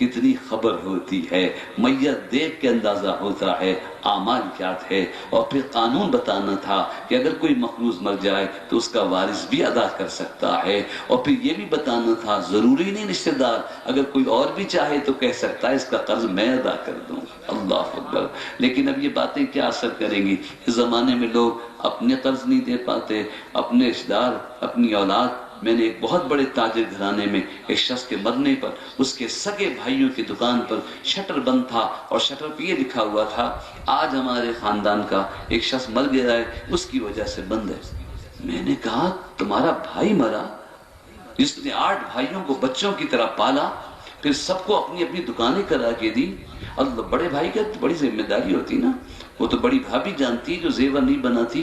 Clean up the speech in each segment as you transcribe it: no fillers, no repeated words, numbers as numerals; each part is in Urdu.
کتنی خبر ہوتی ہے، میت دیکھ کے اندازہ ہوتا ہے اعمال کیا تھے، اور پھر قانون بتانا تھا کہ اگر کوئی مقروض مر جائے تو اس کا وارث بھی ادا کر سکتا ہے، اور پھر یہ بھی بتانا تھا ضروری نہیں رشتہ دار، اگر کوئی اور بھی چاہے تو کہہ سکتا ہے اس کا قرض میں ادا کر دوں۔ اللہ اکبر۔ لیکن اب یہ باتیں کیا اثر کریں گی؟ اس زمانے میں لوگ اپنے قرض نہیں دے پاتے، اپنے رشتہ دار، اپنی اولاد۔ میں نے ایک بہت بڑے تاجر گھرانے میں ایک شخص کے مرنے پر اس کے سگے بھائیوں کی دکان پر شٹر بند تھا، اور شٹر پہ یہ لکھا ہوا تھا آج ہمارے خاندان کا ایک شخص مر گیا ہے، اس کی وجہ سے بند ہے۔ میں نے کہا تمہارا بھائی مرا جس نے 8 بھائیوں کو بچوں کی طرح پالا، پھر سب کو اپنی اپنی دکانیں کرا کے دی؟ اللہ، بڑے بھائی کی بڑی ذمہ داری ہوتی نا، وہ تو بڑی بھابھی جانتی جو زیور نہیں بناتی،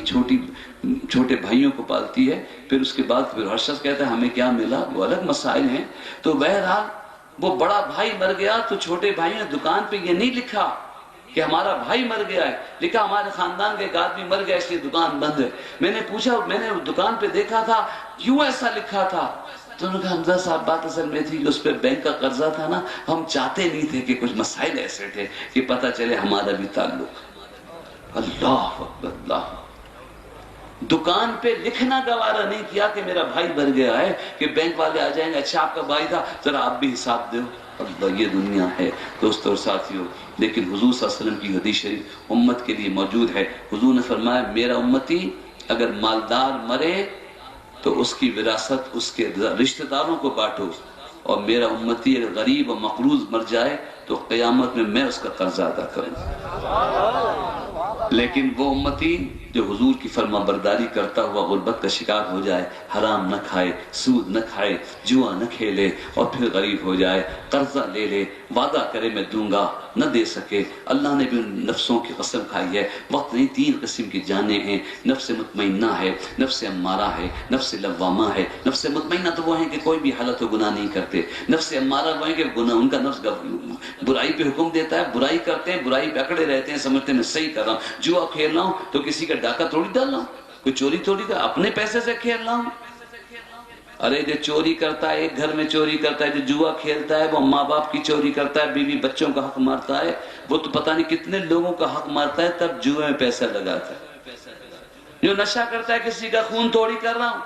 چھوٹے بھائیوں کو پالتی ہے، پھر اس کے بعد پھر ہر شخص کہتا ہے ہمیں کیا ملا، وہ الگ مسائل ہیں۔ تو بہرحال وہ بڑا بھائی مر گیا تو چھوٹے بھائی نے دکان پہ یہ نہیں لکھا کہ ہمارا بھائی مر گیا ہے، لکھا ہمارے خاندان کے ایک آدمی مر گیا اس لیے دکان بند ہے۔ میں نے پوچھا، میں نے دکان پہ دیکھا تھا کیوں ایسا لکھا تھا؟ تو انہوں نے کہا حمزہ صاحب بات اصل میں تھی کہ اس پہ بینک کا قرضہ تھا نا، ہم چاہتے نہیں تھے کہ کچھ مسائل ایسے تھے کہ پتہ چلے ہمارا بھی تعلق۔ اللہ اکبر، اللہ۔ دکان پہ لکھنا گوارا نہیں کیا کہ میرا بھائی مر گیا ہے، کہ بینک والے آ جائیں گے اچھا آپ کا بھائی تھا ذرا آپ بھی حساب دو۔ اللہ، یہ دنیا ہے دوستو اور ساتھیوں۔ لیکن حضور صلی اللہ علیہ وسلم کی حدیث شریف امت کے لیے موجود ہے۔ حضور نے فرمایا میرا امتی اگر مالدار مرے تو اس کی وراثت اس کے رشتہ داروں کو بانٹو، اور میرا امتی اگر غریب و مقروض مر جائے تو قیامت میں اس کا قرض ادا کروں۔ لیکن وہ امتی جو حضور کی فرما برداری کرتا ہوا غربت کا شکار ہو جائے، حرام نہ کھائے، سود نہ کھائے، جوا نہ کھیلے، اور پھر غریب ہو جائے، قرضہ لے لے، وعدہ کرے میں دوں گا، نہ دے سکے۔ اللہ نے بھی ان نفسوں کی قسم کھائی ہے، وقت نہیں 3 قسم کی جانیں ہیں، نفس مطمئنہ ہے، نفس امارہ ہے، نفس لوامہ ہے۔ نفس مطمئنہ تو وہ ہیں کہ کوئی بھی حالت و گناہ نہیں کرتے، نفس امارہ وہ ہیں کہ گناہ ان کا نفس برائی پہ حکم دیتا ہے، برائی کرتے ہیں، برائی پہ اکڑے رہتے ہیں، سمجھتے ہیں میں صحیح کر رہا ہوں۔ جوا کھیل رہا ہوں تو کسی کا ڈاکہ تھوڑی ڈال رہا ہوں، کوئی چوری تھوڑی کر، اپنے پیسے سے کھیل رہا ہوں۔ ارے جو چوری کرتا ہے، ایک گھر میں چوری کرتا ہے، جو جوا کھیلتا ہے وہ ماں باپ کی چوری کرتا ہے، بیوی بچوں کا حق مارتا ہے، وہ تو پتہ نہیں کتنے لوگوں کا حق مارتا ہے، تب جوے میں پیسہ لگاتا ہے۔ جو نشہ کرتا ہے کسی کا خون تھوڑی کر رہا ہوں،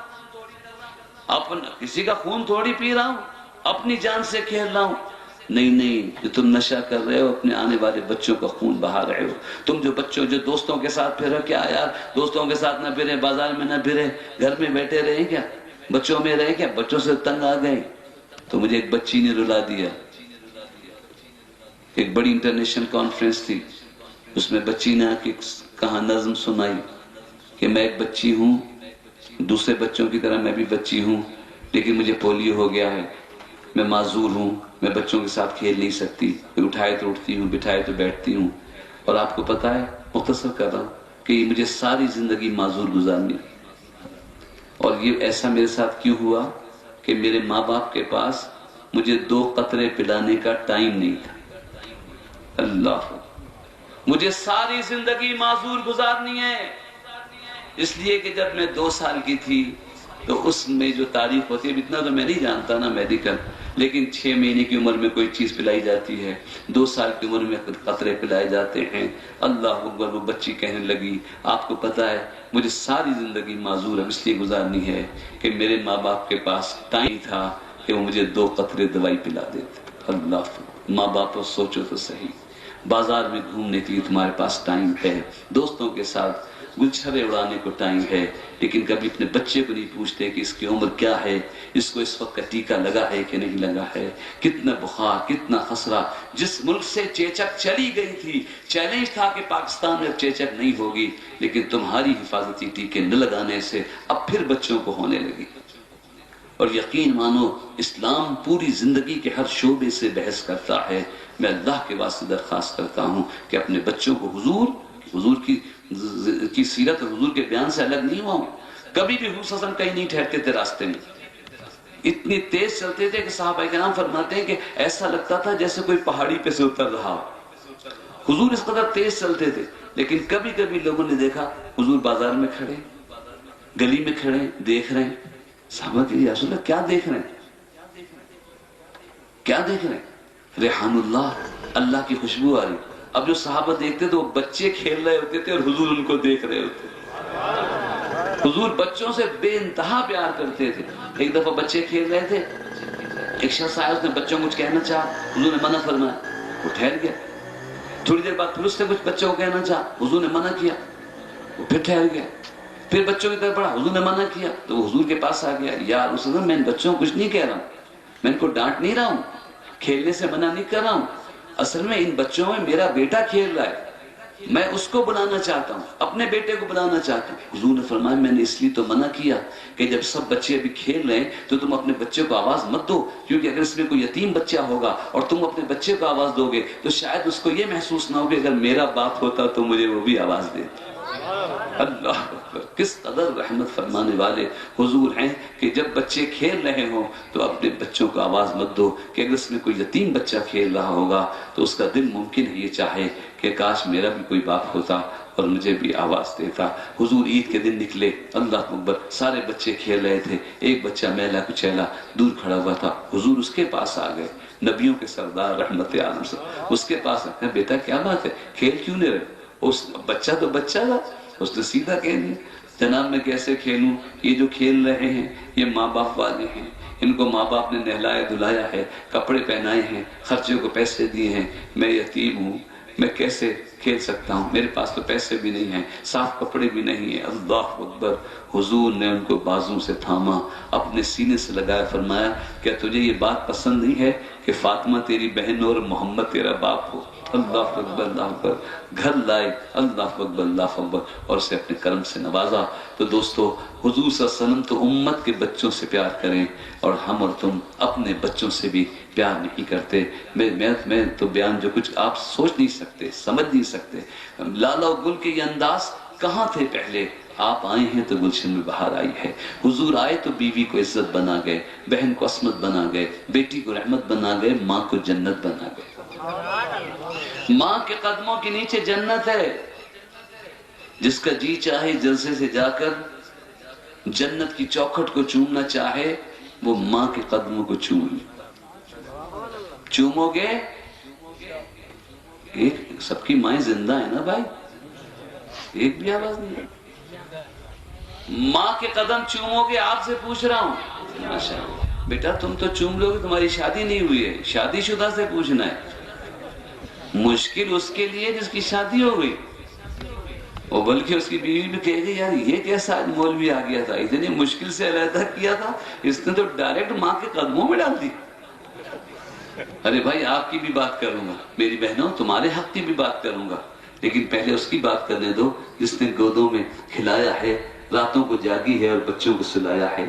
کسی کا خون تھوڑی پی رہا ہوں، اپنی جان سے کھیل رہا ہوں۔ نہیں، جو تم نشہ کر رہے ہو اپنے آنے والے بچوں کا خون بہا رہے ہو۔ تم جو بچوں جو دوستوں کے ساتھ پھرو، کیا یار دوستوں کے ساتھ نہ پھرے، بازار میں نہ پھرے، گھر میں بیٹھے رہیں کیا، بچوں میں رہیں کیا، بچوں سے تنگ آ گئے۔ تو مجھے ایک بچی نے رلا دیا، ایک بڑی انٹرنیشنل کانفرنس تھی، اس میں بچی نے آ کے کہاں نظم سنائی کہ میں ایک بچی ہوں، دوسرے بچوں کی طرح میں بھی بچی ہوں، لیکن مجھے پولیو ہو گیا ہے، میں معذور ہوں، میں بچوں کے ساتھ کھیل نہیں سکتی، اٹھائے تو اٹھتی ہوں، بٹھائے تو بیٹھتی ہوں، اور آپ کو پتا ہے مختصر کر رہا ہوں کہ مجھے ساری زندگی معذور گزارنی، اور یہ ایسا میرے ساتھ کیوں ہوا کہ میرے ماں باپ کے پاس مجھے 2 قطرے پلانے کا ٹائم نہیں تھا۔ اللہ، مجھے ساری زندگی معذور گزارنی ہے، اس لیے کہ جب میں 2 سال کی تھی تو اس میں جو تاریخ ہوتی ہے، اتنا تو میں نہیں جانتا نا میڈیکل، لیکن 6 مہینے کی عمر میں کوئی چیز پلائی جاتی ہے، 2 سال کی عمر میں قطرے پلائے جاتے ہیں۔ اللہ اکبر، وہ بچی کہنے لگی آپ کو پتا ہے مجھے ساری زندگی معذور اب اس لیے گزارنی ہے کہ میرے ماں باپ کے پاس ٹائم تھا کہ وہ مجھے 2 قطرے دوائی پلا دیتے۔ اللہ، ماں باپ کو سوچو تو صحیح، بازار میں گھومنے کے لیے تمہارے پاس ٹائم ہے، دوستوں کے ساتھ گلچھرے اڑانے کو ٹائم ہے، لیکن کبھی اپنے بچے کو نہیں پوچھتے کہ اس کی عمر کیا ہے، اس کو اس وقت کا ٹیکہ لگا ہے کہ نہیں لگا ہے، کتنا بخار، کتنا خسرہ۔ جس ملک سے چیچک چلی گئی تھی، چیلنج تھا کہ پاکستان میں اب چیچک نہیں ہوگی، لیکن تمہاری حفاظتی ٹیکے نہ لگانے سے اب پھر بچوں کو ہونے لگی۔ اور یقین مانو اسلام پوری زندگی کے ہر شعبے سے بحث کرتا ہے۔ میں اللہ کے واسطے درخواست کرتا ہوں کہ اپنے بچوں کو حضور کی سیرت اور حضور کے بیان سے الگ نہیں ہوا ہوں۔ کبھی بھی حضور صلی اللہ علیہ وسلم کہیں نہیں ٹھہرتے تھے راستے میں، اتنی تیز چلتے تھے کہ صحابہ کرام فرماتے ہیں کہ ایسا لگتا تھا جیسے کوئی پہاڑی پہ سے اتر رہا ہو۔ حضور اس قدر تیز چلتے تھے، لیکن کبھی کبھی لوگوں نے دیکھا حضور بازار میں کھڑے، گلی میں کھڑے، دیکھ رہے ہیں، صحابہ کہ یا رسول اللہ کیا دیکھ رہے ہیں، کیا دیکھ رہے ہیں؟ ریحان اللہ، اللہ کی خوشبو آ رہی. اب جو صحابہ دیکھتے تو وہ بچے کھیل رہے ہوتے تھے اور حضور ان کو دیکھ رہے ہوتے. حضور بچوں سے بے انتہا پیار کرتے تھے. ایک دفعہ بچے کھیل رہے تھے، ایک شخص آیا، اس نے بچوں کو کچھ کہنا چاہا، حضور نے منع فرمایا، وہ ٹھہر گیا. تھوڑی دیر بعد پھر اس نے کچھ بچوں کو کہنا چاہا، حضور نے منع کیا، وہ پھر ٹھہر گیا. پھر بچوں کی طرف بڑھا، حضور نے منع کیا تو وہ حضور کے پاس آ گیا. یا رسول اللہ، میں ان بچوں کو کچھ نہیں کہہ رہا ہوں، میں ان کو ڈانٹ نہیں رہا ہوں، کھیلنے سے منع نہیں کر رہا ہوں. اصل میں ان بچوں میں میرا بیٹا کھیل رہا ہے، میں اس کو بلانا چاہتا ہوں، اپنے بیٹے کو بلانا چاہتا ہوں. حضور نے فرمایا میں نے اس لیے تو منع کیا کہ جب سب بچے ابھی کھیل رہے ہیں تو تم اپنے بچے کو آواز مت دو، کیونکہ اگر اس میں کوئی یتیم بچہ ہوگا اور تم اپنے بچے کو آواز دو گے تو شاید اس کو یہ محسوس نہ ہو کہ اگر میرا باپ ہوتا تو مجھے وہ بھی آواز دیتا. اللہ کس قدر رحمت فرمانے والے حضور ہیں کہ جب بچے کھیل رہے ہوں تو اپنے بچوں کو آواز مت دو، کہ اگر اس میں کوئی یتیم بچہ کھیل رہا ہوگا تو اس کا دل ممکن ہے یہ چاہے کہ کاش میرا بھی کوئی باپ ہوتا اور مجھے بھی آواز دیتا. حضور عید کے دن نکلے، اللہ اکبر، سارے بچے کھیل رہے تھے، ایک بچہ میلا کچیلا دور کھڑا ہوا تھا. حضور اس کے پاس آ گئے، نبیوں کے سردار رحمت عالم سے اس کے پاس آ گئے. بیٹا کیا بات ہے، کھیل کیوں نہیں رہے؟ اس بچہ تو بچہ تھا، اس نے سیدھا کہہ دیا، جناب میں کیسے کھیلوں، یہ جو کھیل رہے ہیں یہ ماں باپ والے ہیں، ان کو ماں باپ نے نہلایا دھلایا ہے، کپڑے پہنائے ہیں، خرچے کو پیسے دیے ہیں، میں یتیم ہوں، میں کیسے کھیل سکتا ہوں، میرے پاس تو پیسے بھی نہیں ہیں، صاف کپڑے بھی نہیں ہیں. اللہ اکبر. حضور نے ان کو بازوں سے تھاما، اپنے سینے سے لگایا، فرمایا کیا تجھے یہ بات پسند نہیں ہے کہ فاطمہ تیری بہن اور محمد تیرا باپ ہو؟ اللہ اکبر اللہ اکبر. گھر لائے، اللہ اکبر اللہ اکبر، اور اسے اپنے کرم سے نوازا. تو دوستو حضور صلی اللہ علیہ وسلم تو امت کے بچوں سے پیار کریں، اور ہم اور تم اپنے بچوں سے بھی پیار نہیں کرتے. میں تو بیان جو کچھ آپ سوچ نہیں سکتے، سمجھ نہیں سکتے. لالا و گل کے یہ انداز کہاں تھے پہلے؟ آپ آئے ہیں تو گلشن میں بہار آئی ہے. حضور آئے تو بیوی کو عزت بنا گئے، بہن کو عصمت بنا گئے، بیٹی کو رحمت بنا گئے، ماں کو جنت بنا گئے. ماں کے قدموں کے نیچے جنت ہے. جس کا جی چاہے جلسے سے جا کر جنت کی چوکھٹ کو چومنا چاہے وہ ماں کے قدموں کو چوم لے. چومو گے؟ ایک سب کی مائیں زندہ ہیں نا بھائی، ایک بھی آواز نہیں ہے. ماں کے قدم چومو گے؟ آپ سے پوچھ رہا ہوں. ماشاءاللہ بیٹا تم تو چوم لو گے، تمہاری شادی نہیں ہوئی ہے. شادی شدہ سے پوچھنا ہے. مشکل اس کے لیے جس کی شادی ہو گئی، اور بلکہ اس کی بیوی بھی کہے گی یار یہ کیسا آج مولوی آ گیا تھا، اتنی مشکل سے علیحدہ کیا تھا، اس نے تو ڈائریکٹ ماں کے قدموں میں ڈال دی. ارے بھائی آپ کی بھی بات کروں گا، میری بہنوں تمہارے حق کی بھی بات کروں گا، لیکن پہلے اس کی بات کرنے دو جس نے گودوں میں کھلایا ہے، راتوں کو جاگی ہے اور بچوں کو سلایا ہے،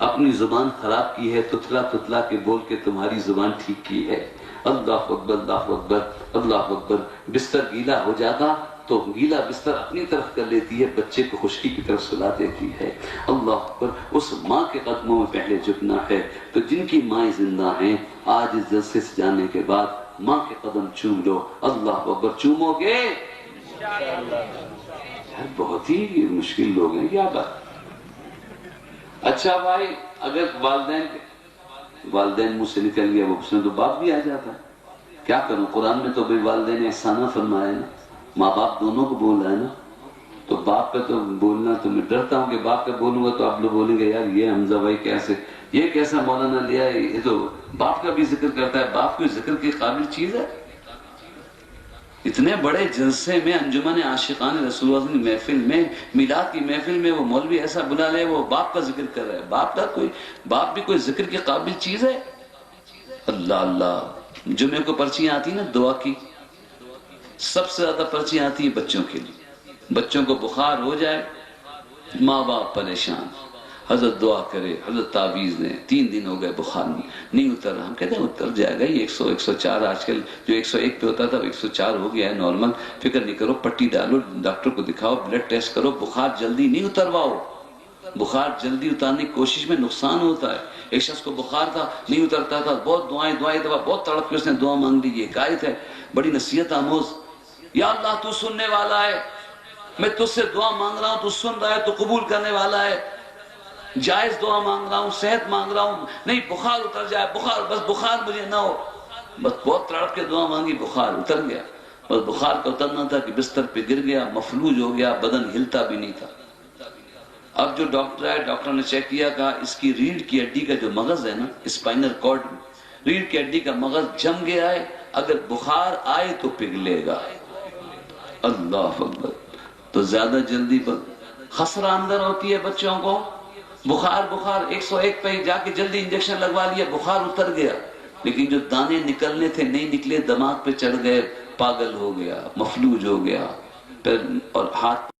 اپنی زبان خراب کی ہے، تتلا تتلا کے بول کے تمہاری زبان ٹھیک کی ہے. اللہ اکبر اللہ اکبر اللہ اکبر. بستر گیلا ہو جاتا تو گیلا بستر اپنی طرف کر لیتی ہے، بچے کو خشکی کی طرف سلا دیتی ہے. اللہ اکبر. اس ماں کے قدموں میں پہلے جھکنا ہے. تو جن کی مائیں زندہ ہیں آج اس جلسے سے جانے کے بعد ماں کے قدم چوم لو. اللہ اکبر. چومو گے؟ بہت ہی مشکل لوگ ہیں کیا بات. اچھا بھائی اگر والدین منہ سے نکل گیا وہ اس میں تو باپ بھی آ جاتا. کیا کروں، قرآن میں تو بھائی والدین احسانہ فرمایا نا، ماں باپ دونوں کو بول رہا ہے نا. تو باپ کا تو بولنا تو میں ڈرتا ہوں کہ باپ کا بولوں گا تو آپ لوگ بولیں گے یار یہ حمزہ بھائی کیسے، یہ کیسا مولانا لیا ہے، یہ تو باپ کا بھی ذکر کرتا ہے. باپ کوئی ذکر کی قابل چیز ہے؟ اتنے بڑے جلسے میں انجمن عاشقان رسول اللہ کی محفل میں، میلاد کی محفل میں وہ مولوی ایسا بلا لے وہ باپ کا ذکر کر رہا ہے. باپ بھی کوئی ذکر کی قابل چیز ہے؟ اللہ اللہ. جمعے کو پرچیاں آتی نا دعا کی، سب سے زیادہ پرچیاں آتی ہیں بچوں کے لیے. بچوں کو بخار ہو جائے، ماں باپ پریشان، حضرت دعا کرے، حضرت تعویذ دیں. 3 دن ہو گئے بخار نہیں اتر رہا. ہم کہتے ہیں اتر جائے گا، یہ 100 104 آج کل جو 101 پہ ہوتا تھا 104 ہو گیا ہے نارمل. فکر نہیں کرو، پٹی ڈالو، ڈاکٹر کو دکھاؤ، بلڈ ٹیسٹ کرو. بخار جلدی نہیں اترواؤ. بخار جلدی اتارنے کی کوشش میں نقصان ہوتا ہے. ایک شخص کو بخار تھا، نہیں اترتا تھا، بہت دعائیں دفعہ بہت تڑپ کے اس نے دعا مانگ لی. یہ ایک آیت ہے بڑی نصیحت آموز. یا اللہ تو سننے والا ہے، میں تجھ سے دعا مانگ رہا ہوں، تو سن رہا ہے، تو قبول کرنے والا ہے. جائز دعا مانگ رہا ہوں، صحت مانگ رہا ہوں، نہیں بخار اتر جائے، بخار بس بخار مجھے نہ ہو. بس بہت تڑپ کے دعا مانگی، بخار اتر گیا، بس بخار کا اترنا تھا کہ بستر پہ گر گیا، مفلوج ہو گیا، بدن ہلتا بھی نہیں تھا۔ اب جو ڈاکٹر آئے، ڈاکٹر نے چیک کیا، کہا اس کی ریڑھ کی ہڈی کا جو مغز ہے نا، اسپائنل کارڈ میں، ریڑھ کی ہڈی کا مغز جم گیا ہے، اگر بخار آئے تو پگھلے گا۔ اللہ اکبر! تو زیادہ جلدی خسرہ اندر ہوتی ہے بچوں کو، بخار 101 پہ جا کے جلدی انجیکشن لگوا لیا، بخار اتر گیا، لیکن جو دانے نکلنے تھے نہیں نکلے، دماغ پہ چڑھ گئے، پاگل ہو گیا، مفلوج ہو گیا، پھر اور ہاتھ